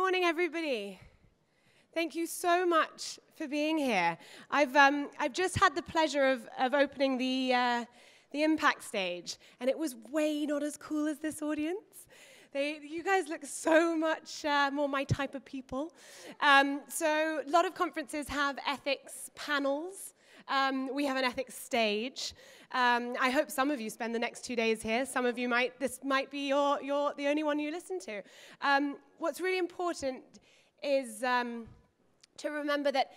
morning, everybody. Thank you so much for being here. I've just had the pleasure of opening the Impact stage, and it was way not as cool as this audience. You guys look so much more my type of people. So a lot of conferences have ethics panels. We have an ethics stage. I hope some of you spend the next 2 days here. Some of you this might be the only one you listen to. What's really important is to remember that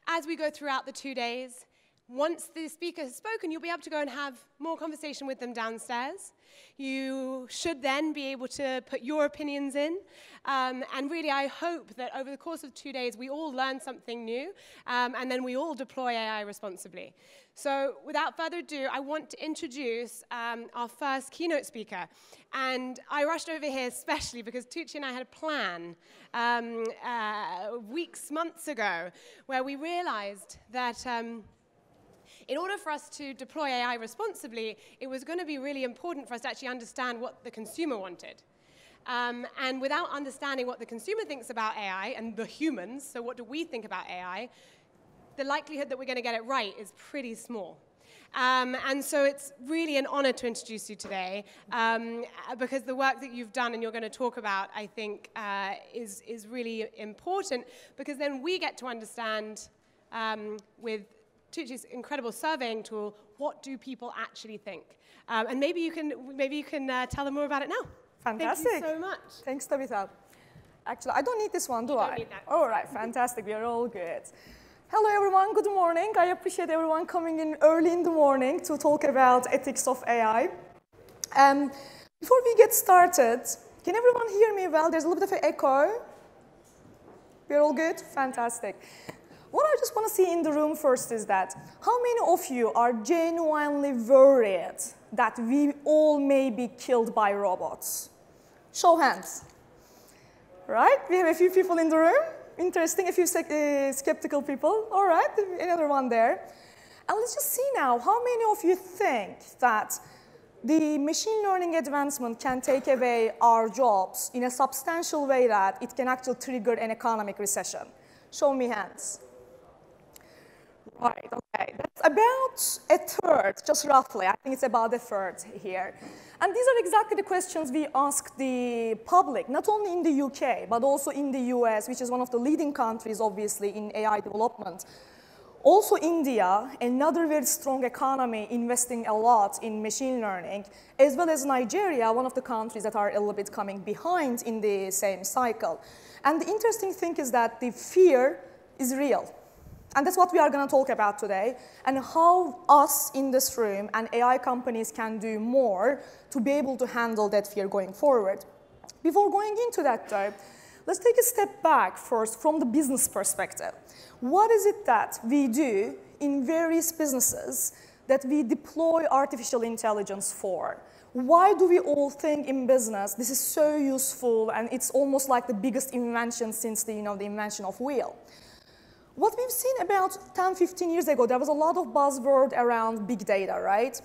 as we go throughout the 2 days, once the speaker has spoken, you'll be able to go and have more conversation with them downstairs. You should then be able to put your opinions in. And really, I hope that over the course of 2 days, we all learn something new, and then we all deploy AI responsibly. So without further ado, I want to introduce our first keynote speaker. And I rushed over here especially because Tugce and I had a plan months ago, where we realized that in order for us to deploy AI responsibly, it was going to be really important for us to actually understand what the consumer wanted. And without understanding what the consumer thinks about AI and the humans, so what do we think about AI, the likelihood that we're going to get it right is pretty small. And so it's really an honor to introduce you today, because the work that you've done and you're going to talk about, I think, is really important, because then we get to understand with Tugce's incredible surveying tool, what do people actually think? And maybe you can tell them more about it now. Fantastic. Thank you so much. Thanks, Tabitha. Actually, I don't need this one, do I? You don't need that. All right, fantastic. We are all good. Hello, everyone. Good morning. I appreciate everyone coming in early in the morning to talk about ethics of AI. Before we get started, can everyone hear me well? There's a little bit of an echo. We're all good? Fantastic. What I just want to see in the room first is that how many of you are genuinely worried that we all may be killed by robots? Show hands. Right? We have a few people in the room. Interesting, a few skeptical people. All right, another one there. And let's just see now, how many of you think that the machine learning advancement can take away our jobs in a substantial way that it can actually trigger an economic recession? Show me hands. Right, okay, that's about a third, just roughly. I think it's about a third here. And these are exactly the questions we ask the public, not only in the UK, but also in the US, which is one of the leading countries, obviously, in AI development. Also India, another very strong economy investing a lot in machine learning, as well as Nigeria, one of the countries that are a little bit coming behind in the same cycle. And the interesting thing is that the fear is real. And that's what we are going to talk about today, and how us in this room and AI companies can do more to be able to handle that fear going forward. Before going into that, though, let's take a step back first from the business perspective. What is it that we do in various businesses that we deploy artificial intelligence for? Why do we all think in business this is so useful, and it's almost like the biggest invention since the invention of wheel? What we've seen about 10, 15 years ago, there was a lot of buzzword around big data, right?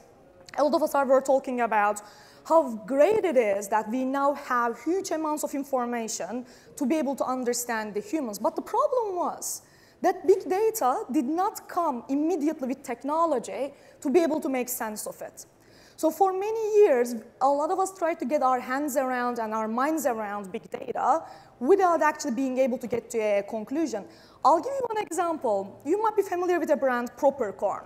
A lot of us were talking about how great it is that we now have huge amounts of information to be able to understand the humans. But the problem was that big data did not come immediately with technology to be able to make sense of it. So for many years, a lot of us tried to get our hands around and our minds around big data without actually being able to get to a conclusion. I'll give you one example. You might be familiar with the brand Proper Corn,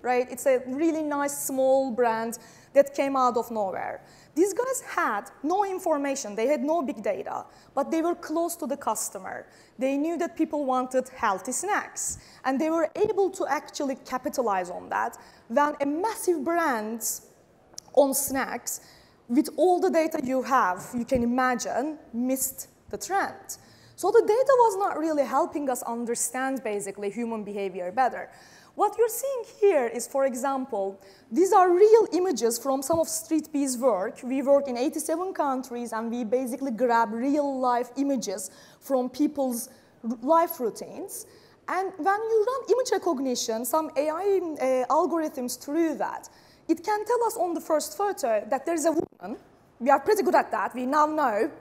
right? It's a really nice small brand that came out of nowhere. These guys had no information. They had no big data, but they were close to the customer. They knew that people wanted healthy snacks, and they were able to actually capitalize on that when a massive brand on snacks, with all the data you have, you can imagine, missed the trend. So the data was not really helping us understand, basically, human behavior better. What you're seeing here is, for example, these are real images from some of Streetbees' work. We work in 87 countries, and we basically grab real-life images from people's life routines. And when you run image recognition, some AI algorithms through that, it can tell us on the first photo that there's a woman. We are pretty good at that. We now know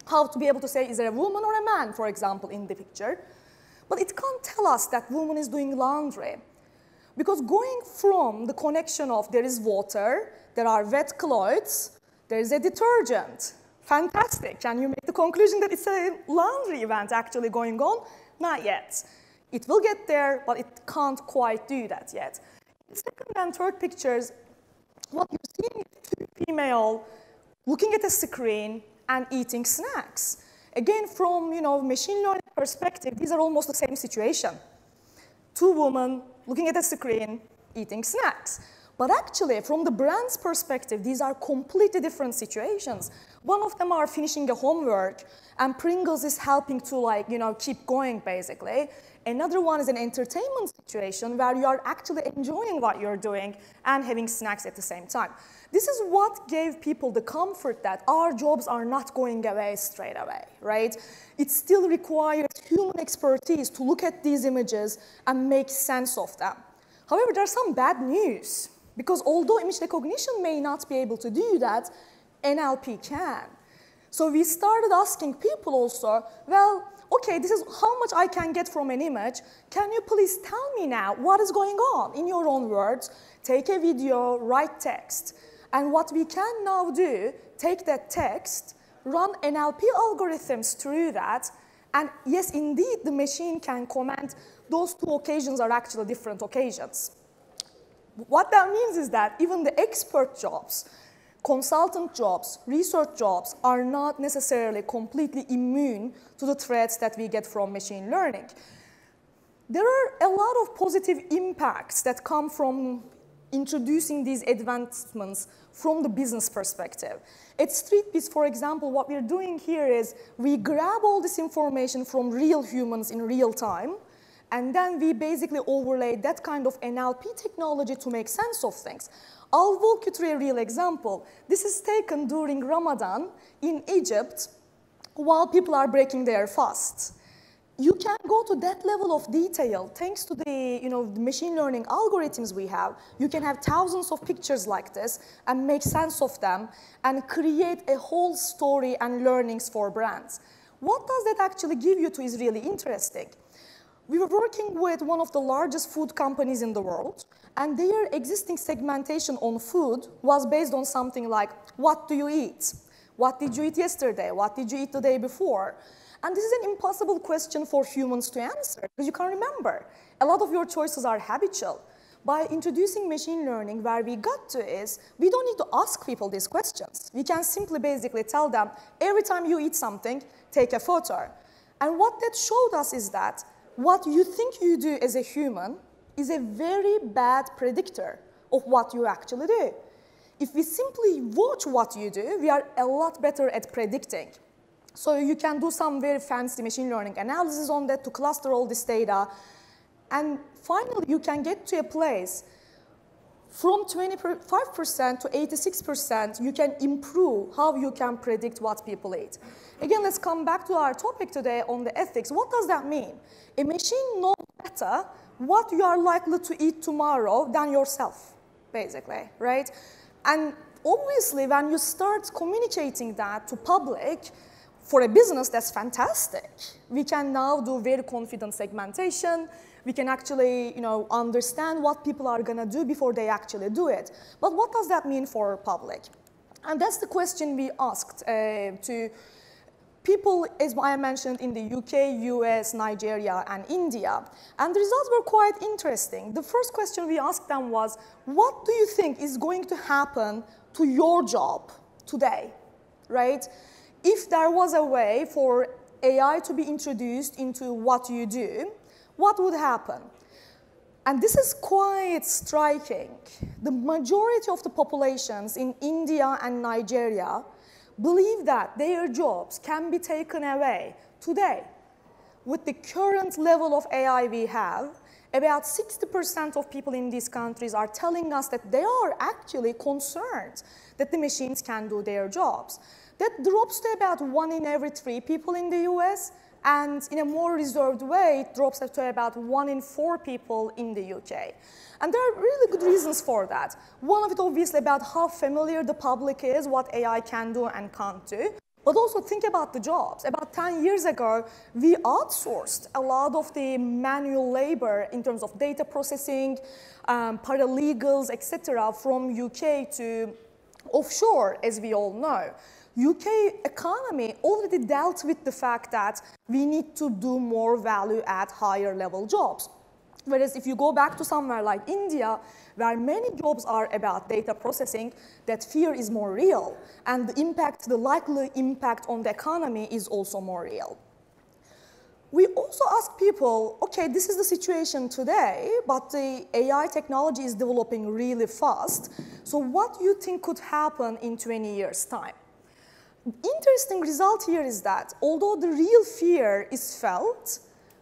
how to be able to say, is there a woman or a man, for example, in the picture. But it can't tell us that woman is doing laundry. Because going from the connection of there is water, there are wet clothes, there is a detergent. Fantastic. Can you make the conclusion that it's a laundry event actually going on? Not yet. It will get there, but it can't quite do that yet. In the second and third pictures, what you're seeing is two females looking at a screen and eating snacks. Again, from machine learning perspective, these are almost the same situation. Two women looking at a screen, eating snacks. But actually, from the brand's perspective, these are completely different situations. One of them are finishing a homework, and Pringles is helping to keep going, basically. Another one is an entertainment situation where you are actually enjoying what you're doing and having snacks at the same time. This is what gave people the comfort that our jobs are not going away straight away, right? It still requires human expertise to look at these images and make sense of them. However, there's some bad news, because although image recognition may not be able to do that, NLP can. So we started asking people also, well, okay, this is how much I can get from an image. Can you please tell me now what is going on in your own words? Take a video, write text. And what we can now do, take that text, run NLP algorithms through that, and yes, indeed, the machine can comment those two occasions are actually different occasions. What that means is that even the expert jobs, consultant jobs, research jobs are not necessarily completely immune to the threats that we get from machine learning. There are a lot of positive impacts that come from introducing these advancements from the business perspective. At Streetbees, for example, what we're doing here is we grab all this information from real humans in real time, and then we basically overlay that kind of NLP technology to make sense of things. I'll walk you through a real example. This is taken during Ramadan in Egypt while people are breaking their fast. You can go to that level of detail thanks to the, the machine learning algorithms we have. You can have thousands of pictures like this and make sense of them and create a whole story and learnings for brands. What does that actually give you to is really interesting. We were working with one of the largest food companies in the world, and their existing segmentation on food was based on something like, what do you eat? What did you eat yesterday? What did you eat the day before? And this is an impossible question for humans to answer, because you can't remember. A lot of your choices are habitual. By introducing machine learning, where we got to is, we don't need to ask people these questions. We can simply basically tell them, every time you eat something, take a photo. And what that showed us is that what you think you do as a human is a very bad predictor of what you actually do. If we simply watch what you do, we are a lot better at predicting. So you can do some very fancy machine learning analysis on that to cluster all this data. And finally, you can get to a place from 25% to 86%, you can improve how you can predict what people eat. Again, let's come back to our topic today on the ethics. What does that mean? A machine knows better what you are likely to eat tomorrow than yourself, basically, right? And obviously, when you start communicating that to public, for a business, that's fantastic. We can now do very confident segmentation. We can actually, understand what people are going to do before they actually do it. But what does that mean for public? And that's the question we asked to people, as I mentioned, in the UK, US, Nigeria, and India. And the results were quite interesting. The first question we asked them was, what do you think is going to happen to your job today, right? If there was a way for AI to be introduced into what you do, what would happen? And this is quite striking. The majority of the populations in India and Nigeria believe that their jobs can be taken away today. With the current level of AI we have, about 60% of people in these countries are telling us that they are actually concerned that the machines can do their jobs. That drops to about 1 in every 3 people in the US, and in a more reserved way, it drops to about 1 in 4 people in the UK. And there are really good reasons for that. One of it, obviously, about how familiar the public is, what AI can do and can't do. But also think about the jobs. About 10 years ago, we outsourced a lot of the manual labor in terms of data processing, paralegals, etc., from UK to offshore, as we all know. UK economy already dealt with the fact that we need to do more value at higher level jobs. Whereas if you go back to somewhere like India, where many jobs are about data processing, that fear is more real. And the impact, the likely impact on the economy is also more real. We also ask people, okay, this is the situation today, but the AI technology is developing really fast. So what do you think could happen in 20 years' time? Interesting result here is that although the real fear is felt,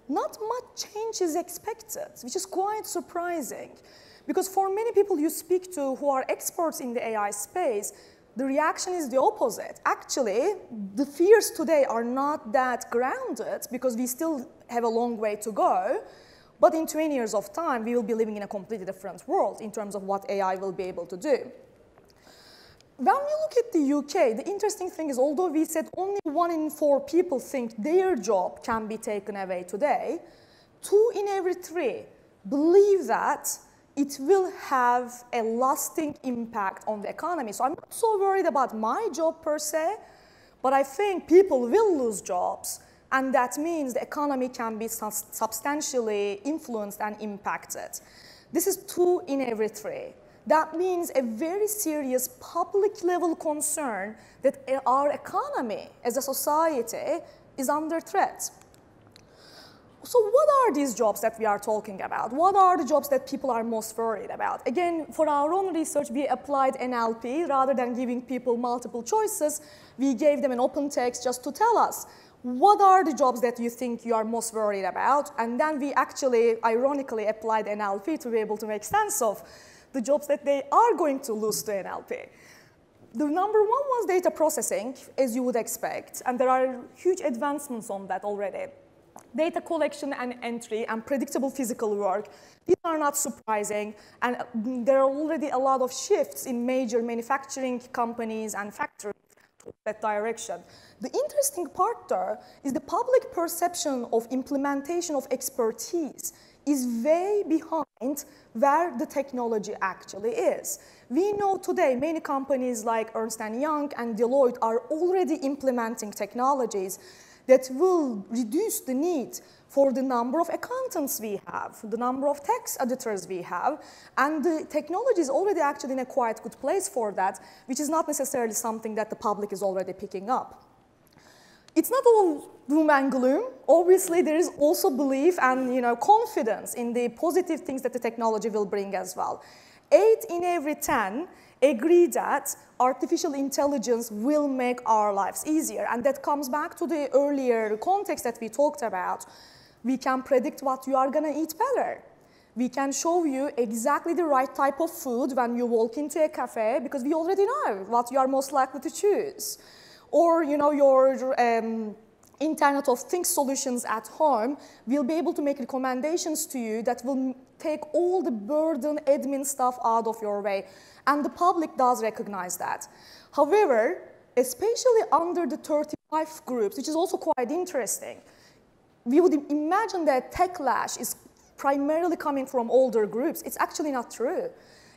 not much change is expected, which is quite surprising. Because for many people you speak to who are experts in the AI space, the reaction is the opposite. Actually, the fears today are not that grounded because we still have a long way to go. But in 20 years of time, we will be living in a completely different world in terms of what AI will be able to do. When we look at the UK, the interesting thing is, although we said only 1 in 4 people think their job can be taken away today, 2 in every 3 believe that it will have a lasting impact on the economy. So I'm not so worried about my job per se, but I think people will lose jobs, and that means the economy can be substantially influenced and impacted. This is 2 in every 3. That means a very serious public level concern that our economy as a society is under threat. So what are these jobs that we are talking about? What are the jobs that people are most worried about? Again, for our own research, we applied NLP. Rather than giving people multiple choices, we gave them an open text just to tell us, what are the jobs that you think you are most worried about? And then we actually, ironically, applied NLP to be able to make sense of the jobs that they are going to lose to NLP. The number 1 was data processing, as you would expect, and there are huge advancements on that already. Data collection and entry and predictable physical work, these are not surprising, and there are already a lot of shifts in major manufacturing companies and factories in that direction. The interesting part there is the public perception of implementation of expertise is way behind where the technology actually is. We know today many companies like Ernst & Young and Deloitte are already implementing technologies that will reduce the need for the number of accountants we have, the number of tax editors we have, and the technology is already actually in a quite good place for that, which is not necessarily something that the public is already picking up. It's not all doom and gloom. Obviously, there is also belief and confidence in the positive things that the technology will bring as well. 8 in every 10 agree that artificial intelligence will make our lives easier. And that comes back to the earlier context that we talked about. We can predict what you are going to eat better. We can show you exactly the right type of food when you walk into a cafe because we already know what you are most likely to choose. Or your Internet of Things solutions at home will be able to make recommendations to you that will take all the burden, admin stuff out of your way. And the public does recognize that. However, especially under the 35 groups, which is also quite interesting, we would imagine that techlash is primarily coming from older groups. It's actually not true.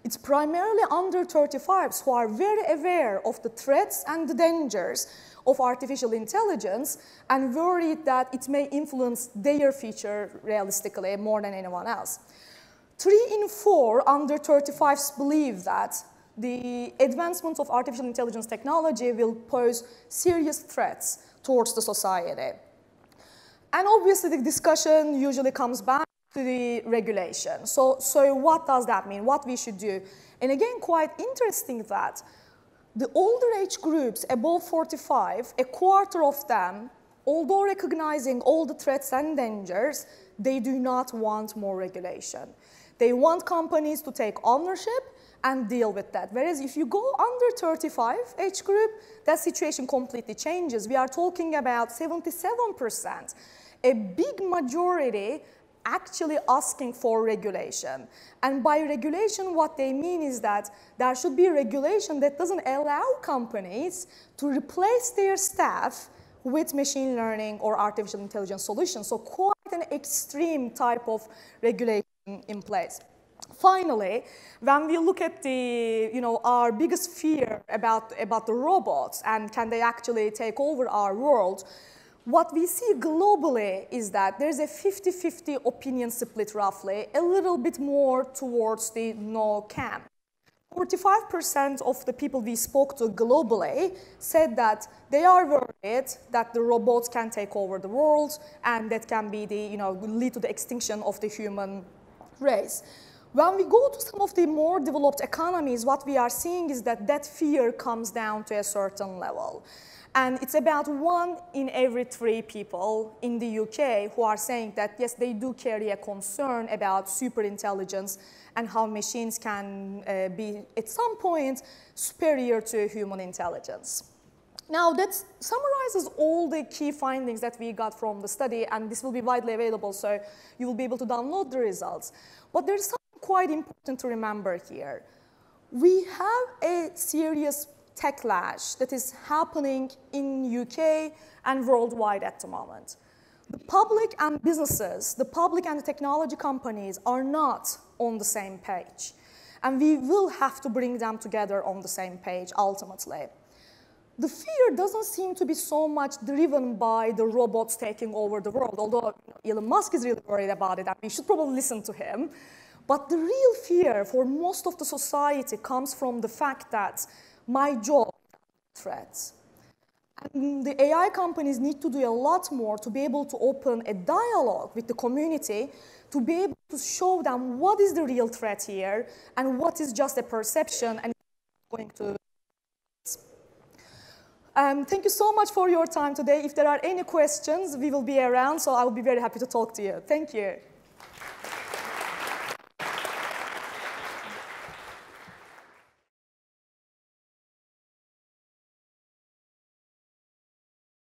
It's primarily under 35s who are very aware of the threats and the dangers of artificial intelligence and worried that it may influence their future realistically more than anyone else. 3 in 4 under 35s believe that the advancement of artificial intelligence technology will pose serious threats towards the society. And obviously the discussion usually comes back to the regulation. So what does that mean? What we should do? And again, quite interesting that the older age groups above 45, a quarter of them, although recognizing all the threats and dangers, they do not want more regulation. They want companies to take ownership and deal with that. Whereas if you go under 35 age group, that situation completely changes. We are talking about 77%. A big majority actually asking for regulation. And by regulation, what they mean is that there should be regulation that doesn't allow companies to replace their staff with machine learning or artificial intelligence solutions. So quite an extreme type of regulation in place. Finally, when we look at the, our biggest fear about the robots and can they actually take over our world, what we see globally is that there's a 50-50 opinion split roughly, a little bit more towards the no camp. 45% of the people we spoke to globally said that they are worried that the robots can take over the world and that can be the, lead to the extinction of the human race. When we go to some of the more developed economies, what we are seeing is that that fear comes down to a certain level. And it's about 1 in every 3 people in the UK who are saying that, yes, they do carry a concern about superintelligence and how machines can be, at some point, superior to human intelligence. Now, that summarizes all the key findings that we got from the study, and this will be widely available, so you will be able to download the results. But there's something quite important to remember here. We have a serious techlash that is happening in UK and worldwide at the moment. The public and businesses, the public and the technology companies are not on the same page. And we will have to bring them together on the same page ultimately. The fear doesn't seem to be so much driven by the robots taking over the world, although Elon Musk is really worried about it and we should probably listen to him. But the real fear for most of the society comes from the fact that my job is threats. And the AI companies need to do a lot more to be able to open a dialogue with the community to be able to show them what is the real threat here and what is just a perception and going to. Thank you so much for your time today. If there are any questions, we will be around, so I will be very happy to talk to you. Thank you.